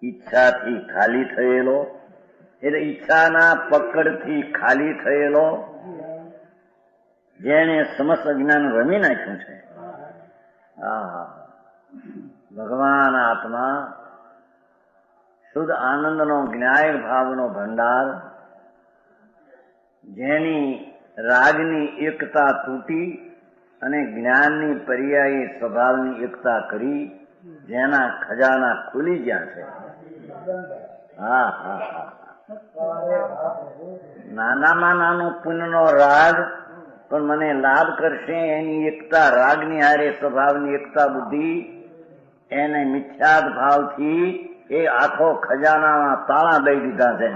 ઈચ્છાથી ખાલી થયેલો, એટલે ઈચ્છાના પકડથી ખાલી થયેલો, જેને સમસ્ત અજ્ઞાન રમી નાખ્યું છે. ભગવાન આત્મા શુદ્ધ આનંદનો જ્ઞાય ભાવનો ભંડાર, જેની રાગની એકતા તૂટી અને જ્ઞાનની પર્યાયી સ્વભાવની એકતા કરી, જેના ખજાના ખુલી ગયા છે. નાનામાં નાનો પુણ્યનો રાગ પણ મને લાભ કરશે, એની એકતા રાગની હારે સ્વભાવની એકતા બુદ્ધિ, એને મિથ્યાદ ભાવથી એ આખો ખજાનાના તાળા દઈ દીધા છે.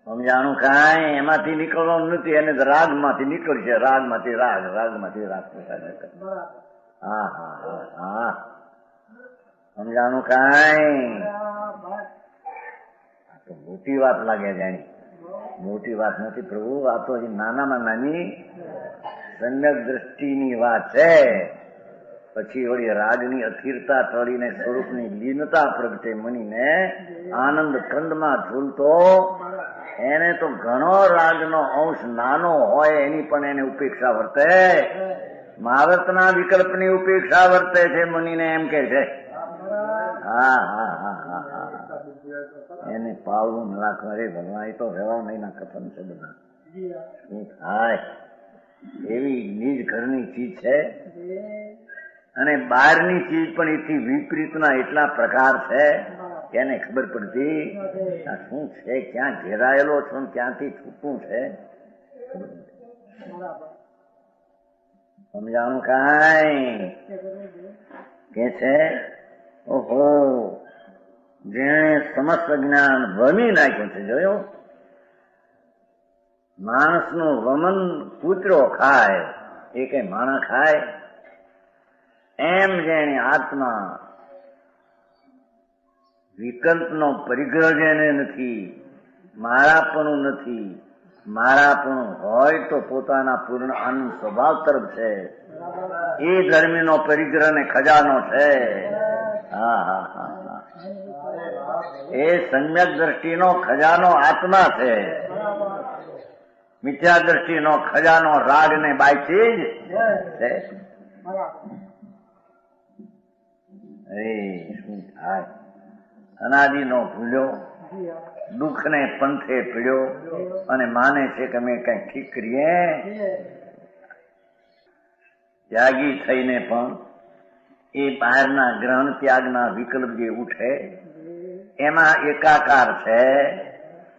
સમજાણું કાંઈ એમાંથી નીકળવાનું નથી, એને રાગમાંથી નીકળશે, રાગમાંથી રાગ, રાગમાંથી રાગ. સમજાણું કાંઈ? તો મોટી વાત લાગે જાણી, મોટી વાત નથી પ્રભુ, આ તો હજી નાનામાં નાની સમ્યક દ્રષ્ટિની વાત છે. પછી વળી રાગની અસ્થિરતા ટળીને સ્વરૂપની લીનતા પ્રગટે મનીને આનંદ ખંડમાં ઝૂલતો, એને તો ઘણો રાગનો અંશ નાનો હોય એની પણ એને ઉપેક્ષા વર્તે, મહાવર્તના વિકલ્પની ઉપેક્ષા વર્તે છે. મનીને એમ કે છે એને પાળવું ન રાખવા. રે ભગવાન, એ તો રહેવા નહીંના કથન છે બધા. શું થાય? એવી નિજ ઘરની ચીજ છે અને બહારની ચીજ પણ એથી વિપરીતના એટલા પ્રકાર છે કે એને ખબર પડતી આ શું છે, ક્યાં ઘેરાયેલો છો, ક્યાંથી છૂટું છે. સમજાણું કાંઈ? કે છે ઓહો, જેણે સમસ્ત જ્ઞાન વમી નાખ્યું છે. જોયું? માણસનું વમન કૂતરો ખાય, એ કઈ માણસ ખાય? એમ જેને આત્મા વિકલ્પનો પરિગ્રહ જેને નથી, મારાપણું નથી, મારાપણું હોય તો પોતાના પૂર્ણ આનંદ સ્વભાવ તરફ છે, એ ધર્મીનો પરિગ્રહ ને ખજાનો છે. એ સમ્યક દ્રષ્ટિનો ખજાનો આત્મા છે. મિથ્યા દ્રષ્ટિનો ખજાનો રાગ ને બાયથી જ છે. શું થાય? અનાદિનો ભૂલ્યો, દુઃખને પંથે પીડ્યો અને માને છે કે અમે કઈ ઠીક કરીએ. ત્યાગી થઈને પણ એ બહારના ગ્રહણ ત્યાગના વિકલ્પ જે ઉઠે એમાં એકાકાર છે.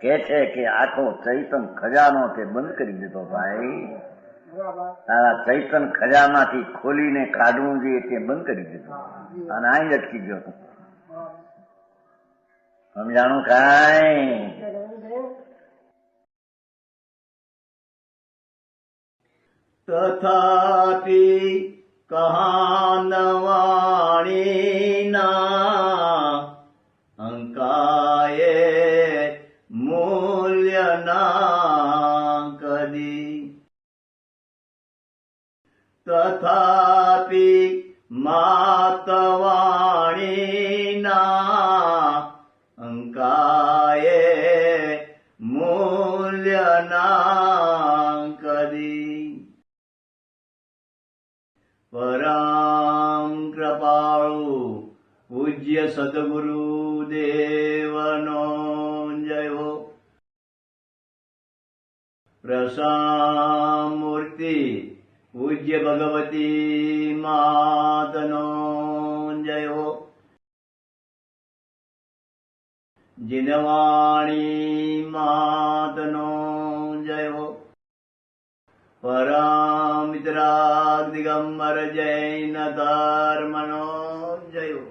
કે છે કે આખો ચૈતન ખજાનો તે બંધ કરી દીધો. ભાઈ, તારા ચૈતન ખજામાંથી ખોલીને કાઢવું જોઈએ તે બંધ કરી દીધું અને અહીં અટકી ગયો. સમજાણું કાંઈ? તથાપિ કહાનવાણીના અંકાયે મૂલ્યના કદી. તથાપિ માતવાણીના અંકાયે મૂલ્યના કદી. પરમ કૃપાળુ પૂજ્ય સદગુરુ દેવનો જય હો. પ્રસામૂર્તિ પૂજ્ય ભગવતી માતનો જય હો. જીનવાણી માતનો જય હો. પરમિત્રાગ દિગંબર જૈન ધર્મનો જય હો.